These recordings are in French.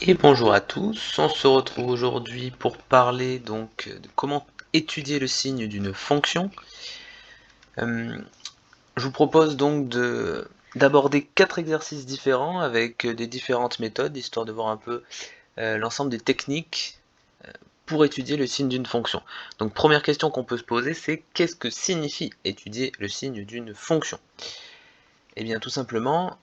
Et bonjour à tous, on se retrouve aujourd'hui pour parler donc de comment étudier le signe d'une fonction. Je vous propose donc d'aborder 4 exercices différents avec des différentes méthodes, histoire de voir un peu l'ensemble des techniques pour étudier le signe d'une fonction. Donc première question qu'on peut se poser, c'est qu'est-ce que signifie étudier le signe d'une fonction? Eh bien tout simplement,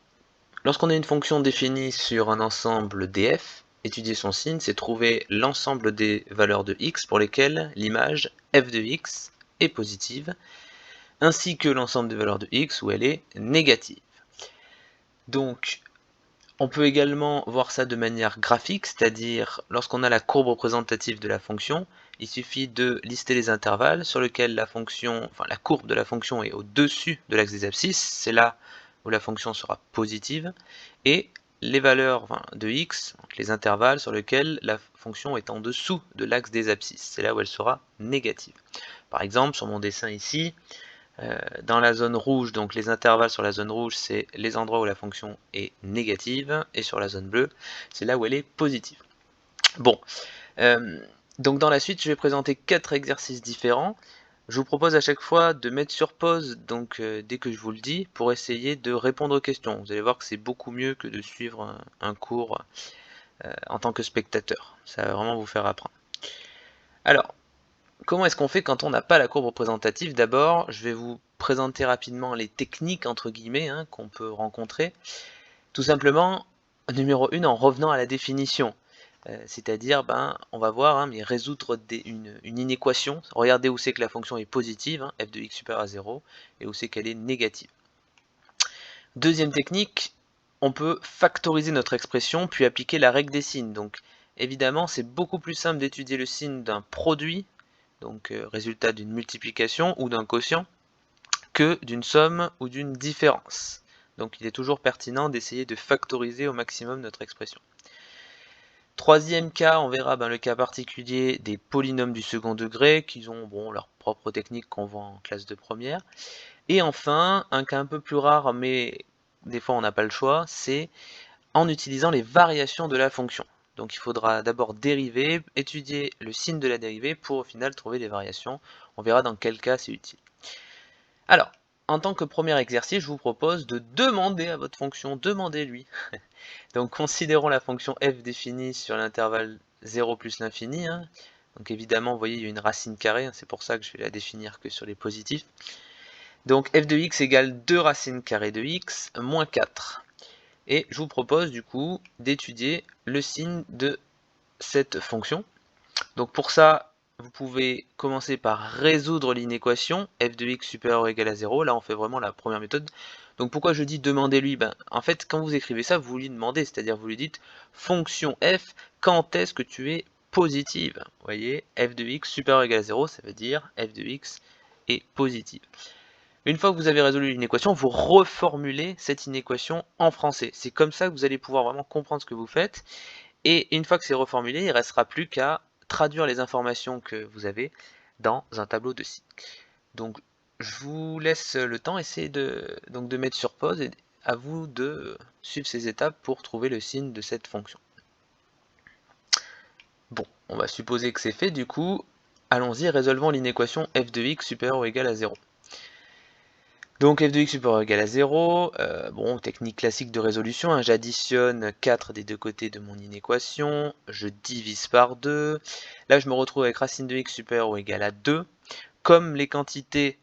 lorsqu'on a une fonction définie sur un ensemble df, étudier son signe, c'est trouver l'ensemble des valeurs de x pour lesquelles l'image f de x est positive, ainsi que l'ensemble des valeurs de x où elle est négative. Donc, on peut également voir ça de manière graphique, c'est-à-dire lorsqu'on a la courbe représentative de la fonction, il suffit de lister les intervalles sur lesquels la courbe de la fonction est au-dessus de l'axe des abscisses, c'est là où la fonction sera positive, et les valeurs de x, donc les intervalles sur lesquels la fonction est en dessous de l'axe des abscisses, c'est là où elle sera négative. Par exemple, sur mon dessin ici, dans la zone rouge, donc les intervalles sur la zone rouge, c'est les endroits où la fonction est négative, et sur la zone bleue, c'est là où elle est positive. Bon, donc dans la suite, je vais présenter 4 exercices différents. Je vous propose à chaque fois de mettre sur pause, donc dès que je vous le dis, pour essayer de répondre aux questions. Vous allez voir que c'est beaucoup mieux que de suivre un cours en tant que spectateur. Ça va vraiment vous faire apprendre. Alors, comment est-ce qu'on fait quand on n'a pas la courbe représentative? D'abord, je vais vous présenter rapidement les techniques, entre guillemets, qu'on peut rencontrer. Tout simplement, numéro 1, en revenant à la définition. C'est-à-dire, on va voir, mais résoudre une inéquation. Regardez où c'est que la fonction est positive, f de x supérieur à 0, et où c'est qu'elle est négative. Deuxième technique, on peut factoriser notre expression, puis appliquer la règle des signes. Donc, évidemment, c'est beaucoup plus simple d'étudier le signe d'un produit, donc résultat d'une multiplication ou d'un quotient, que d'une somme ou d'une différence. Donc il est toujours pertinent d'essayer de factoriser au maximum notre expression. Troisième cas, on verra le cas particulier des polynômes du second degré, qui ont leur propre technique qu'on voit en classe de première. Et enfin, un cas un peu plus rare, mais des fois on n'a pas le choix, c'est en utilisant les variations de la fonction. Donc il faudra d'abord dériver, étudier le signe de la dérivée pour au final trouver les variations. On verra dans quel cas c'est utile. Alors, en tant que premier exercice, je vous propose de demander à votre fonction, demandez-lui. Donc considérons la fonction f définie sur l'intervalle 0 plus l'infini. Donc évidemment, vous voyez, il y a une racine carrée, c'est pour ça que je vais la définir que sur les positifs. Donc f de x égale 2 racines carrées de x moins 4. Et je vous propose du coup d'étudier le signe de cette fonction. Donc pour ça, vous pouvez commencer par résoudre l'inéquation f de x supérieur ou égal à 0. Là, on fait vraiment la première méthode. Donc pourquoi je dis demandez-lui? En fait, quand vous écrivez ça, vous lui demandez, c'est-à-dire vous lui dites fonction f, quand est-ce que tu es positive? Vous voyez, f de x supérieur ou égal à 0, ça veut dire f de x est positive. Une fois que vous avez résolu une équation, vous reformulez cette inéquation en français. C'est comme ça que vous allez pouvoir vraiment comprendre ce que vous faites. Et une fois que c'est reformulé, il ne restera plus qu'à traduire les informations que vous avez dans un tableau de signes. Donc je vous laisse le temps, essayez de mettre sur pause et à vous de suivre ces étapes pour trouver le signe de cette fonction. Bon, on va supposer que c'est fait, du coup, allons-y, résolvons l'inéquation f de x supérieur ou égal à 0. Donc f de x supérieur ou égal à 0, technique classique de résolution, j'additionne 4 des deux côtés de mon inéquation, je divise par 2, là je me retrouve avec racine de x supérieur ou égal à 2, comme les quantités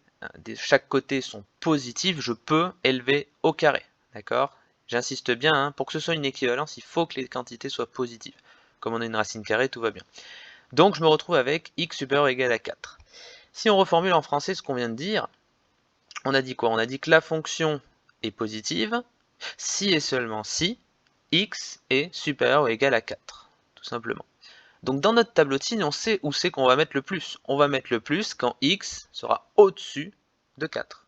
de chaque côté sont positives, je peux élever au carré, d'accord? J'insiste bien, pour que ce soit une équivalence, il faut que les quantités soient positives. Comme on a une racine carrée, tout va bien. Donc je me retrouve avec x supérieur ou égal à 4. Si on reformule en français ce qu'on vient de dire, on a dit quoi? On a dit que la fonction est positive si et seulement si x est supérieur ou égal à 4, tout simplement. Donc dans notre tableau de signes, on sait où c'est qu'on va mettre le plus. On va mettre le plus quand x sera au-dessus de 4.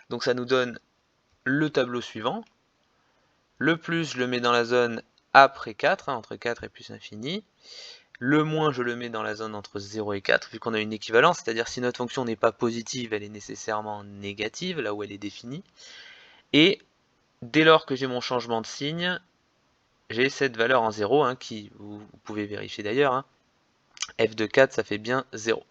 Donc ça nous donne le tableau suivant. Le plus, je le mets dans la zone après 4, entre 4 et plus infini. Le moins, je le mets dans la zone entre 0 et 4, vu qu'on a une équivalence, c'est-à-dire si notre fonction n'est pas positive, elle est nécessairement négative, là où elle est définie. Et dès lors que j'ai mon changement de signe, j'ai cette valeur en 0, hein, qui, vous pouvez vérifier d'ailleurs, hein, f de 4, ça fait bien 0.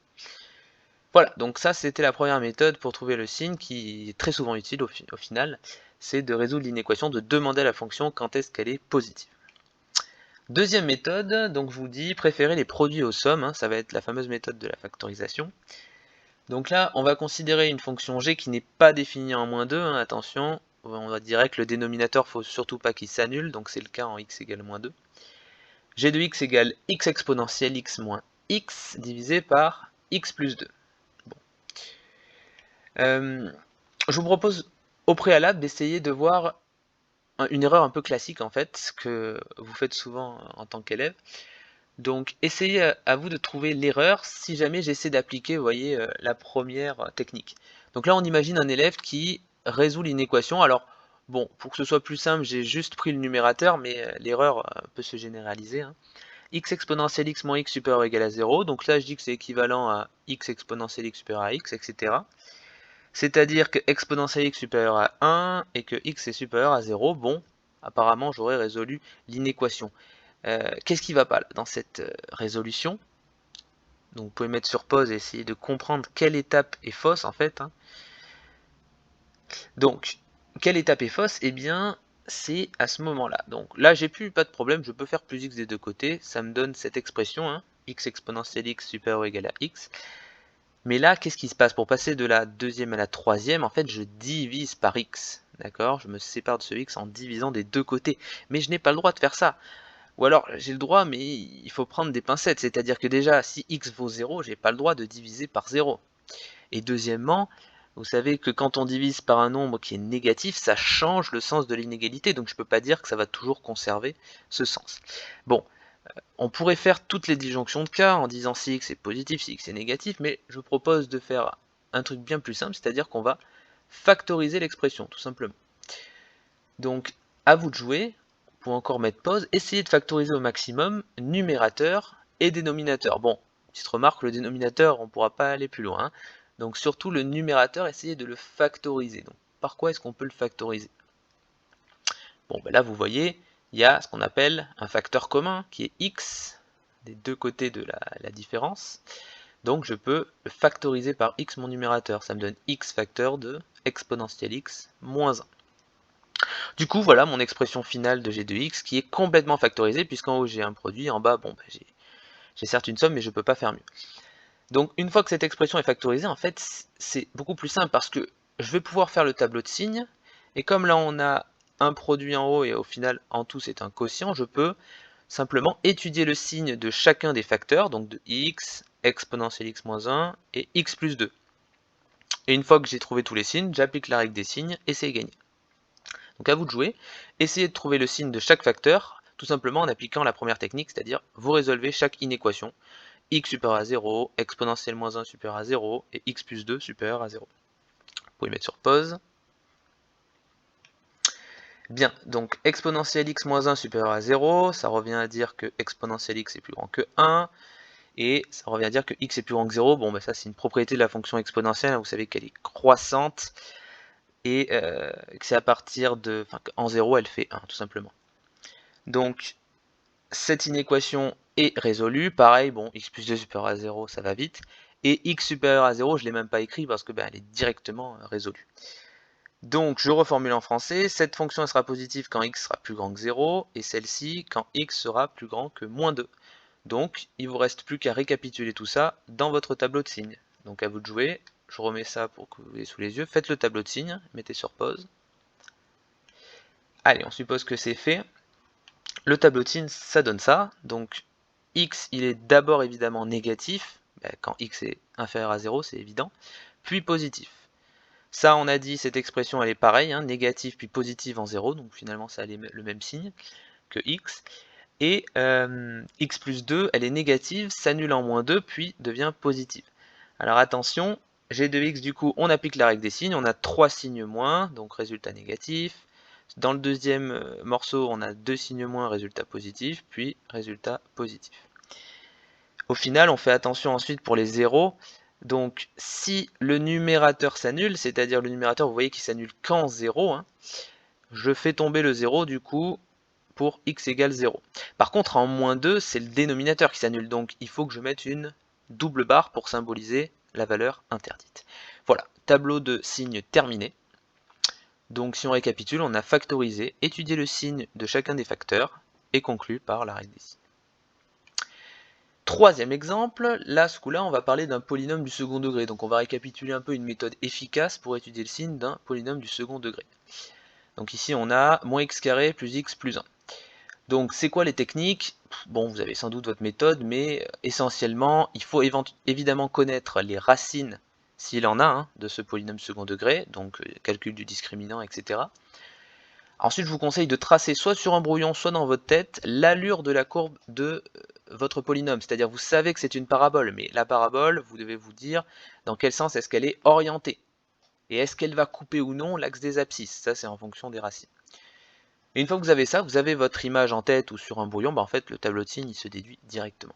Voilà, donc ça c'était la première méthode pour trouver le signe qui est très souvent utile au final, c'est de résoudre l'inéquation, de demander à la fonction quand est-ce qu'elle est positive. Deuxième méthode, donc je vous dis préférer les produits aux sommes, hein, ça va être la fameuse méthode de la factorisation. Donc là, on va considérer une fonction g qui n'est pas définie en -2, hein, attention, on va dire que le dénominateur, faut surtout pas qu'il s'annule, donc c'est le cas en x égale -2. g de x égale x exponentielle x moins x divisé par x plus 2. Bon. Je vous propose au préalable d'essayer de voir une erreur un peu classique en fait, que vous faites souvent en tant qu'élève. Donc essayez à vous de trouver l'erreur si jamais j'essaie d'appliquer, vous voyez, la première technique. Donc là on imagine un élève qui résout l'inéquation. Alors bon, pour que ce soit plus simple, j'ai juste pris le numérateur, mais l'erreur peut se généraliser, hein. X exponentielle x moins x supérieur ou égal à 0, donc là je dis que c'est équivalent à x exponentielle x supérieur à x, etc. C'est-à-dire que exponentielle x supérieur à 1 et que x est supérieur à 0, bon, apparemment j'aurais résolu l'inéquation. Qu'est-ce qui ne va pas là, dans cette résolution? Donc vous pouvez mettre sur pause et essayer de comprendre quelle étape est fausse en fait, hein. Donc, quelle étape est fausse? Eh bien, c'est à ce moment-là. Donc là, j'ai plus pas de problème, je peux faire plus x des deux côtés, ça me donne cette expression, hein, x exponentielle x supérieur ou égal à x. Mais là, qu'est-ce qui se passe? Pour passer de la deuxième à la troisième, en fait, je divise par x. D'accord? Je me sépare de ce x en divisant des deux côtés. Mais je n'ai pas le droit de faire ça. Ou alors, j'ai le droit, mais il faut prendre des pincettes. C'est-à-dire que déjà, si x vaut 0, j'ai pas le droit de diviser par 0. Et deuxièmement, vous savez que quand on divise par un nombre qui est négatif, ça change le sens de l'inégalité. Donc je ne peux pas dire que ça va toujours conserver ce sens. Bon, on pourrait faire toutes les disjonctions de cas en disant si x est positif, si x est négatif, mais je vous propose de faire un truc bien plus simple, c'est-à-dire qu'on va factoriser l'expression, tout simplement. Donc, à vous de jouer, pour encore mettre pause, essayez de factoriser au maximum numérateur et dénominateur. Bon, petite remarque, le dénominateur, on ne pourra pas aller plus loin, hein. Donc surtout le numérateur, essayez de le factoriser. Donc, par quoi est-ce qu'on peut le factoriser? Bon, ben là, vous voyez, il y a ce qu'on appelle un facteur commun, qui est x, des deux côtés de la différence. Donc je peux le factoriser par x mon numérateur. Ça me donne x facteur de exponentielle x moins 1. Du coup, voilà mon expression finale de g de x qui est complètement factorisée, puisqu'en haut j'ai un produit, en bas, bon, ben, j'ai certes une somme, mais je ne peux pas faire mieux. Donc une fois que cette expression est factorisée, en fait, c'est beaucoup plus simple, parce que je vais pouvoir faire le tableau de signes, et comme là on a un produit en haut et au final en tout c'est un quotient, je peux simplement étudier le signe de chacun des facteurs, donc de x, exponentielle x moins 1 et x plus 2. Et une fois que j'ai trouvé tous les signes, j'applique la règle des signes et c'est gagné. Donc à vous de jouer, essayez de trouver le signe de chaque facteur, tout simplement en appliquant la première technique, c'est-à-dire vous résolvez chaque inéquation, x supérieur à 0, exponentielle moins 1 supérieur à 0 et x plus 2 supérieur à 0. Vous pouvez mettre sur pause. Bien, donc exponentielle x moins 1 supérieur à 0, ça revient à dire que exponentielle x est plus grand que 1, et ça revient à dire que x est plus grand que 0, bon ben ça c'est une propriété de la fonction exponentielle, vous savez qu'elle est croissante, et que c'est à partir de, enfin en 0 elle fait 1 tout simplement. Donc cette inéquation est résolue, pareil, bon x plus 2 supérieur à 0 ça va vite, et x supérieur à 0 je ne l'ai même pas écrit parce que ben, elle est directement résolue. Donc je reformule en français, cette fonction sera positive quand x sera plus grand que 0, et celle-ci quand x sera plus grand que moins 2. Donc il vous reste plus qu'à récapituler tout ça dans votre tableau de signes. Donc à vous de jouer, je remets ça pour que vous l'ayez sous les yeux, faites le tableau de signes, mettez sur pause. Allez, on suppose que c'est fait. Le tableau de signes, ça donne ça, donc x il est d'abord évidemment négatif, quand x est inférieur à 0 c'est évident, puis positif. Ça, on a dit, cette expression, elle est pareille, hein, négative puis positive en 0, donc finalement, ça a le même signe que x. Et x plus 2, elle est négative, s'annule en moins 2, puis devient positive. Alors attention, g de x, du coup, on applique la règle des signes, on a 3 signes moins, donc résultat négatif. Dans le deuxième morceau, on a 2 signes moins, résultat positif, puis résultat positif. Au final, on fait attention ensuite pour les zéros. Donc si le numérateur s'annule, c'est-à-dire le numérateur, vous voyez qu'il s'annule qu'en 0, hein, je fais tomber le 0 du coup pour x égale 0. Par contre, en moins 2, c'est le dénominateur qui s'annule, donc il faut que je mette une double barre pour symboliser la valeur interdite. Voilà, tableau de signes terminé. Donc si on récapitule, on a factorisé, étudié le signe de chacun des facteurs, et conclu par la règle des signes. Troisième exemple, là, ce coup-là, on va parler d'un polynôme du second degré. Donc on va récapituler un peu une méthode efficace pour étudier le signe d'un polynôme du second degré. Donc ici, on a moins x carré plus x plus 1. Donc c'est quoi les techniques? Bon, vous avez sans doute votre méthode, mais essentiellement, il faut évidemment connaître les racines, s'il en a, hein, de ce polynôme second degré, donc calcul du discriminant, etc. Ensuite, je vous conseille de tracer soit sur un brouillon, soit dans votre tête, l'allure de la courbe de votre polynôme. C'est-à-dire, vous savez que c'est une parabole, mais la parabole, vous devez vous dire dans quel sens est-ce qu'elle est orientée. Et est-ce qu'elle va couper ou non l'axe des abscisses? Ça, c'est en fonction des racines. Et une fois que vous avez ça, vous avez votre image en tête ou sur un brouillon, bah en fait, le tableau de signes, il se déduit directement.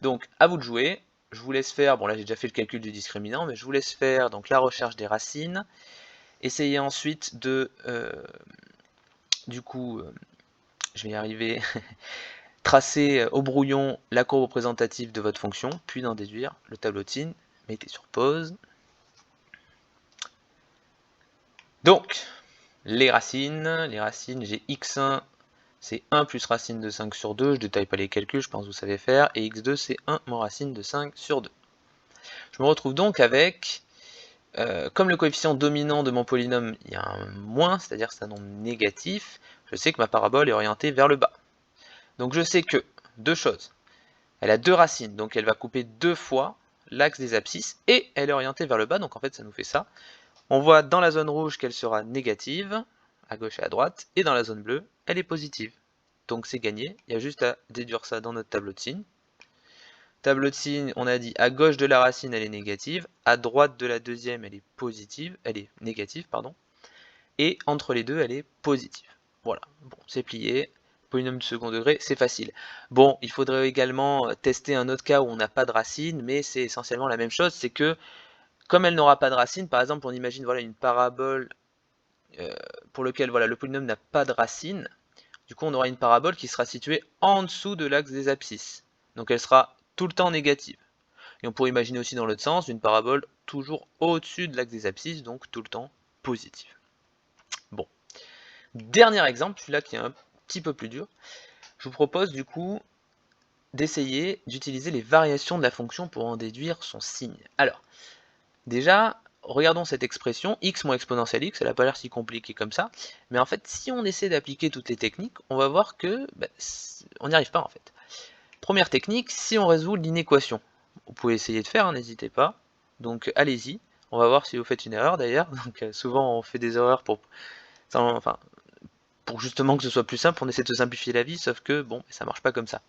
Donc, à vous de jouer. Je vous laisse faire, bon là j'ai déjà fait le calcul du discriminant, mais je vous laisse faire donc la recherche des racines. Essayez ensuite de... du coup, je vais y arriver, tracer au brouillon la courbe représentative de votre fonction, puis d'en déduire le tableau de signes. Mettez sur pause. Donc, les racines, j'ai x1, c'est 1 plus racine de 5 sur 2, je ne détaille pas les calculs, je pense que vous savez faire, et x2 c'est 1 moins racine de 5 sur 2. Je me retrouve donc avec, comme le coefficient dominant de mon polynôme, il y a un moins, c'est-à-dire que c'est un nombre négatif, je sais que ma parabole est orientée vers le bas. Donc je sais que, deux choses, elle a deux racines, donc elle va couper deux fois l'axe des abscisses, et elle est orientée vers le bas, donc en fait ça nous fait ça. On voit dans la zone rouge qu'elle sera négative, à gauche et à droite, et dans la zone bleue, elle est positive. Donc c'est gagné, il y a juste à déduire ça dans notre tableau de signes. Tableau de signes, on a dit à gauche de la racine elle est négative, à droite de la deuxième elle est positive, elle est négative, pardon, et entre les deux elle est positive. Voilà, bon, c'est plié. Polynôme du second degré, c'est facile. Bon, il faudrait également tester un autre cas où on n'a pas de racine, mais c'est essentiellement la même chose, c'est que comme elle n'aura pas de racine, par exemple, on imagine voilà, une parabole pour laquelle voilà, le polynôme n'a pas de racine, du coup on aura une parabole qui sera située en dessous de l'axe des abscisses. Donc elle sera tout le temps négative. Et on pourrait imaginer aussi dans l'autre sens une parabole toujours au-dessus de l'axe des abscisses, donc tout le temps positive. Bon. Dernier exemple, celui-là qui est un petit peu plus dur. Je vous propose du coup d'essayer d'utiliser les variations de la fonction pour en déduire son signe. Alors, déjà, regardons cette expression, x moins exponentielle x, elle n'a pas l'air si compliquée comme ça, mais en fait, si on essaie d'appliquer toutes les techniques, on va voir que on n'y arrive pas en fait. Première technique, si on résout l'inéquation, vous pouvez essayer de faire, hein, n'hésitez pas, donc allez-y, on va voir si vous faites une erreur d'ailleurs, donc souvent on fait des erreurs pour justement que ce soit plus simple, on essaie de se simplifier la vie, sauf que bon, ça marche pas comme ça.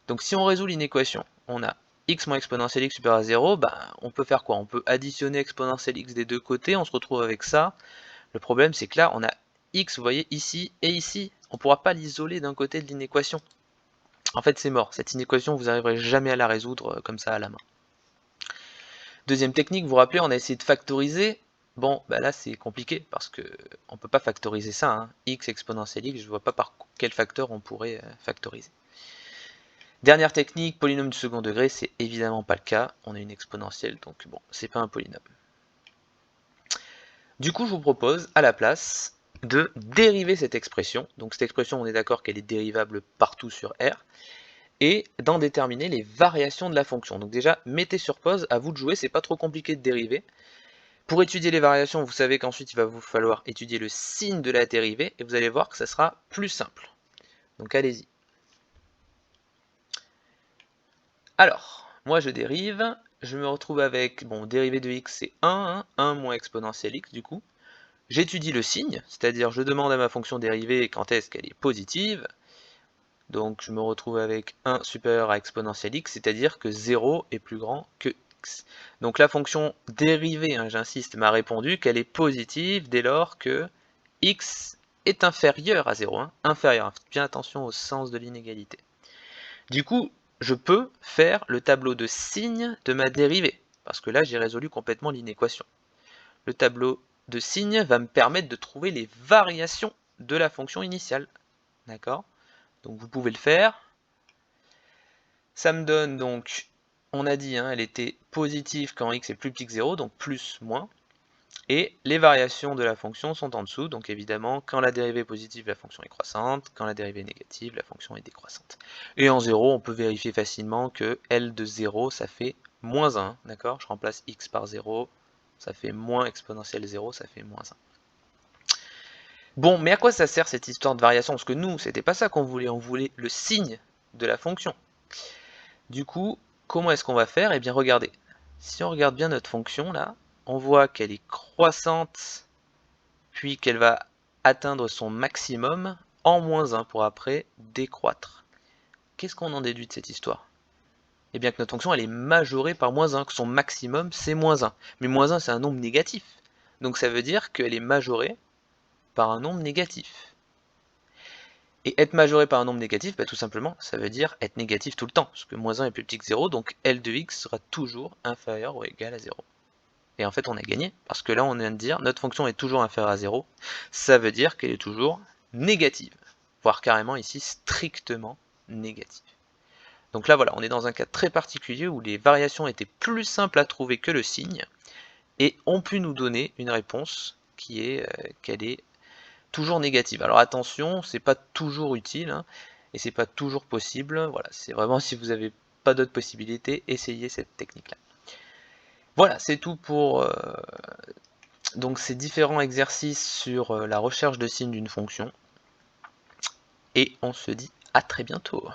Donc si on résout l'inéquation, on a x moins exponentielle x supérieur à 0, on peut faire quoi? On peut additionner exponentielle x des deux côtés, on se retrouve avec ça. Le problème c'est que là, on a x, vous voyez, ici et ici. On ne pourra pas l'isoler d'un côté de l'inéquation. En fait, c'est mort. Cette inéquation, vous n'arriverez jamais à la résoudre comme ça à la main. Deuxième technique, vous vous rappelez, on a essayé de factoriser. Bon, là c'est compliqué parce que on peut pas factoriser ça. Hein. X exponentielle x, je vois pas par quel facteur on pourrait factoriser. Dernière technique, polynôme du second degré, c'est évidemment pas le cas. On a une exponentielle, donc bon, c'est pas un polynôme. Du coup, je vous propose à la place de dériver cette expression. Donc cette expression, on est d'accord qu'elle est dérivable partout sur R. Et d'en déterminer les variations de la fonction. Donc déjà, mettez sur pause, à vous de jouer, c'est pas trop compliqué de dériver. Pour étudier les variations, vous savez qu'ensuite il va vous falloir étudier le signe de la dérivée, et vous allez voir que ça sera plus simple. Donc allez-y. Alors, moi je dérive, je me retrouve avec, bon, dérivée de x c'est 1, 1 moins exponentielle x du coup. J'étudie le signe, c'est-à-dire je demande à ma fonction dérivée quand est-ce qu'elle est positive. Donc je me retrouve avec 1 supérieur à exponentielle x, c'est-à-dire que 0 est plus grand que x. Donc la fonction dérivée, hein, j'insiste, m'a répondu qu'elle est positive dès lors que x est inférieur à 0. Hein, inférieur, faites bien attention au sens de l'inégalité. Du coup, je peux faire le tableau de signes de ma dérivée, parce que là j'ai résolu complètement l'inéquation. Le tableau de signes va me permettre de trouver les variations de la fonction initiale. D'accord ? Donc vous pouvez le faire. Ça me donne donc, on a dit, hein, elle était positive quand x est plus petit que 0, donc plus, moins. Et les variations de la fonction sont en dessous, donc évidemment, quand la dérivée est positive, la fonction est croissante, quand la dérivée est négative, la fonction est décroissante. Et en 0, on peut vérifier facilement que L de 0, ça fait moins 1, d'accord? Je remplace x par 0, ça fait moins exponentielle 0, ça fait moins 1. Bon, mais à quoi ça sert cette histoire de variation? Parce que nous, c'était pas ça qu'on voulait, on voulait le signe de la fonction. Du coup, comment est-ce qu'on va faire? Eh bien, regardez, si on regarde bien notre fonction, là, on voit qu'elle est croissante, puis qu'elle va atteindre son maximum en moins 1 pour après décroître. Qu'est-ce qu'on en déduit de cette histoire? Eh bien que notre fonction elle est majorée par moins 1, que son maximum c'est moins 1. Mais moins 1 c'est un nombre négatif. Donc ça veut dire qu'elle est majorée par un nombre négatif. Et être majorée par un nombre négatif, bah, tout simplement, ça veut dire être négatif tout le temps, parce que moins 1 est plus petit que 0, donc L de x sera toujours inférieur ou égal à 0. Et en fait, on a gagné, parce que là, on vient de dire, notre fonction est toujours inférieure à 0, ça veut dire qu'elle est toujours négative, voire carrément ici, strictement négative. Donc là, voilà, on est dans un cas très particulier où les variations étaient plus simples à trouver que le signe, et ont pu nous donner une réponse qui est qu'elle est toujours négative. Alors attention, c'est pas toujours utile, hein, et c'est pas toujours possible. Voilà, c'est vraiment si vous n'avez pas d'autres possibilités, essayez cette technique-là. Voilà, c'est tout pour donc ces différents exercices sur la recherche de signes d'une fonction. Et on se dit à très bientôt.